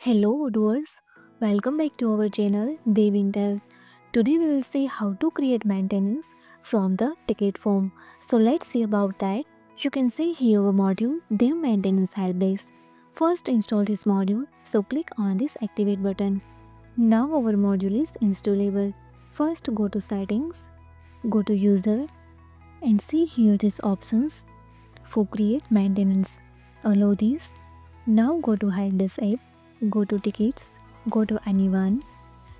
Hello, doers. Welcome back to our channel, Devintelle. Today we will see how to create maintenance from the ticket form. So let's see about that. You can see here our module, Dev Maintenance Help Desk. First install this module, so click on this activate button. Now our module is installable. First go to settings, go to user and see here these options for create maintenance. Allow these. Now go to hide this app. Go to tickets, go to anyone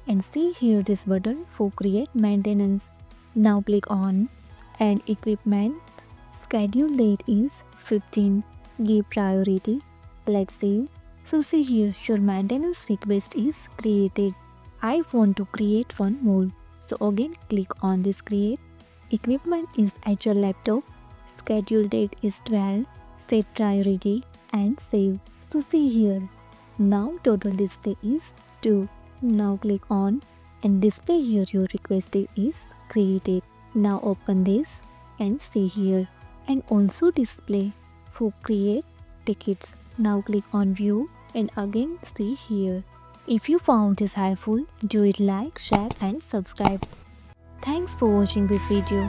and see here this button for create maintenance. Now click on and equipment. Schedule date is 15. Give priority. Let's save. So see here your maintenance request is created. I want to create one more. So again click on this create. Equipment is at your laptop. Schedule date is 12. Set priority and save. So see here. Now total display is 2. Now click on and display here your request is created. Now open this and see here and also display for create tickets. Now click on view and again see here. If you found this helpful, do it like, share and subscribe. Thanks for watching this video.